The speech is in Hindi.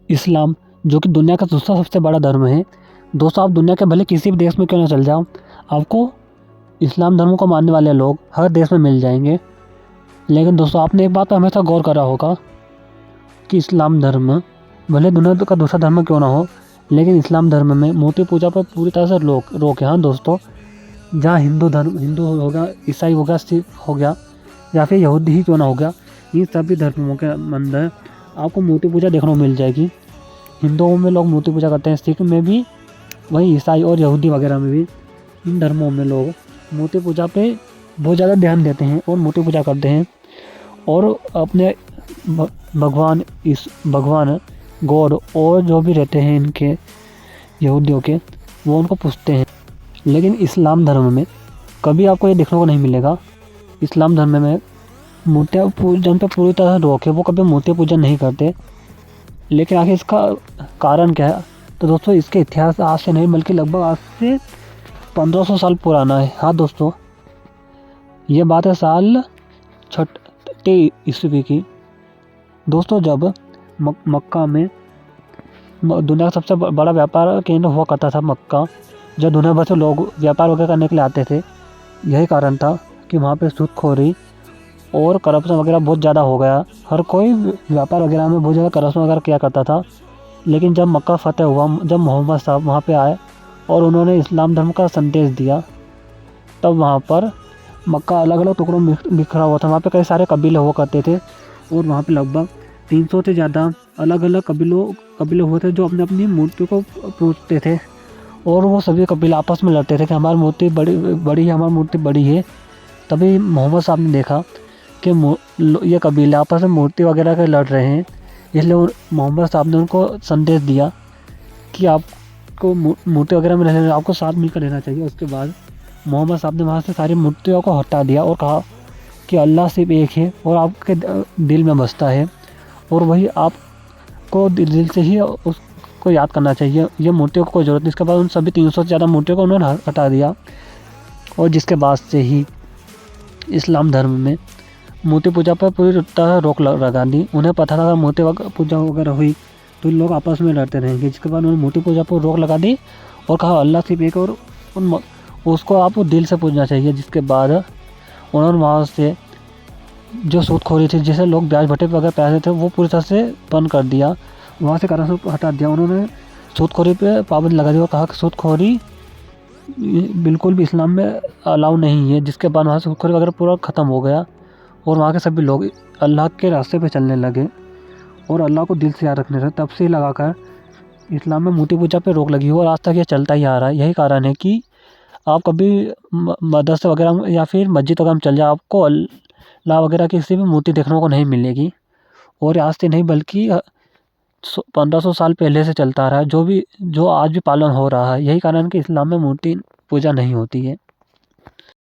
इस्लाम, जो कि दुनिया का दूसरा सबसे बड़ा धर्म है। दोस्तों, आप दुनिया के भले किसी भी देश में क्यों ना चल जाओ, आपको इस्लाम धर्म को मानने वाले लोग हर देश में मिल जाएंगे। लेकिन दोस्तों, आपने एक बात पर हमेशा गौर करा होगा कि इस्लाम धर्म भले दुनिया का दूसरा धर्म क्यों ना हो, लेकिन इस्लाम धर्म में मूर्ति पूजा पर पूरी तरह से रोक है। हाँ दोस्तों, जहाँ हिंदू हो गया, ईसाई हो गया, सिख हो गया, या फिर यहूदी ही क्यों ना हो गया, इन सभी धर्मों के अंदर आपको मूर्ति पूजा देखने को मिल जाएगी। हिंदुओं में लोग मूर्ति पूजा करते हैं, सिख में भी, वहीं ईसाई और यहूदी वगैरह में भी, इन धर्मों में लोग मूर्ति पूजा पे बहुत ज़्यादा ध्यान देते हैं और मूर्ति पूजा करते हैं और अपने भगवान गॉड और जो भी रहते हैं इनके यहूदियों के, वो उनको पूछते हैं। लेकिन इस्लाम धर्म में कभी आपको ये देखने को नहीं मिलेगा। इस्लाम धर्म में मूर्तियाँ पूजन पे पूरी तरह रोक है, वो कभी मूर्ति पूजन नहीं करते। लेकिन आखिर इसका कारण क्या है? तो दोस्तों, इसके इतिहास आज से नहीं बल्कि लगभग आज से 1500 साल पुराना है। हाँ दोस्तों, ये बात है साल 6 ईस्वी की। दोस्तों, जब मक्का में दुनिया का सबसे बड़ा व्यापार केंद्र हुआ करता था मक्का, जब दुनिया भर से लोग व्यापार वगैरह करने के लिए आते थे, यही कारण था कि वहाँ पे सूदखोरी और करप्शन वगैरह बहुत ज़्यादा हो गया। हर कोई व्यापार वगैरह में बहुत ज़्यादा करप्शन वगैरह किया करता था। लेकिन जब मक्का फतेह हुआ, जब मोहम्मद साहब वहाँ पे आए और उन्होंने इस्लाम धर्म का संदेश दिया, तब वहाँ पर मक्का अलग अलग टुकड़ों में बिखरा हुआ था। वहाँ पे कई सारे कबीले हुआ करते थे और वहाँ पे लगभग 300 से ज़्यादा अलग अलग कबीले हुए थे जो अपनी अपनी मूर्तियों को पूजते थे। और वो सभी कबीले आपस में लड़ते थे कि हमारी मूर्ति बड़ी है, हमारी मूर्ति बड़ी है। तभी मोहम्मद साहब ने देखा कि ये कबीले आपस में मूर्ति वगैरह के लड़ रहे हैं, इसलिए मोहम्मद साहब ने उनको संदेश दिया कि आपको मूर्ति वगैरह में रहने, आपको साथ मिलकर रहना चाहिए। उसके बाद मोहम्मद साहब ने वहाँ से सारी मूर्तियों को हटा दिया और कहा कि अल्लाह सिर्फ एक है और आपके दिल में बसता है, और वही आपको दिल से ही उसको याद करना चाहिए। ये मूर्तियों को कोई ज़रूरत नहीं। इसके बाद उन सभी 300 से ज़्यादा मूर्तियों को उन्होंने हटा दिया, और जिसके बाद से ही इस्लाम धर्म में मूर्ति पूजा पर पूरी तरह रोक लगा दी। उन्हें पता था अगर मूर्ति पूजा वगैरह हुई तो लोग आपस में लड़ते रहेंगे। जिसके बाद उन्होंने मूर्ति पूजा पर रोक लगा दी और कहा अल्लाह सिर्फ एक, और उसको आपको दिल से पूजना चाहिए। जिसके बाद उन्होंने वहाँ से जो सूदखोरी थी, जिसे लोग ब्याज भट्टे वगैरह पैसे थे, वो पूरी तरह से बंद कर दिया, वहाँ से करप्शन हटा दिया। उन्होंने सूदखोरी पे पाबंदी लगा दी और कहा कि सूदखोरी बिल्कुल भी इस्लाम में अलाउ नहीं है। जिसके बाद वहाँ से सूदखोरी वगैरह पूरा ख़त्म हो गया और वहाँ के सभी लोग अल्लाह के रास्ते पे चलने लगे और अल्लाह को दिल से याद रखने लगे। तब से लगाकर इस्लाम में मूर्ति पूजा पे रोक लगी हो और आज तक ये चलता ही आ रहा है। यही कारण है कि आप कभी मदरसे वगैरह या फिर मस्जिद वगैरह में चल जाए, आपको अल्लाह वगैरह की किसी भी मूर्ति देखने को नहीं मिलेगी। और आज से नहीं बल्कि 1500 साल पहले से चलता आ रहा है, जो आज भी पालन हो रहा है। यही कारण कि इस्लाम में मूर्ति पूजा नहीं होती है।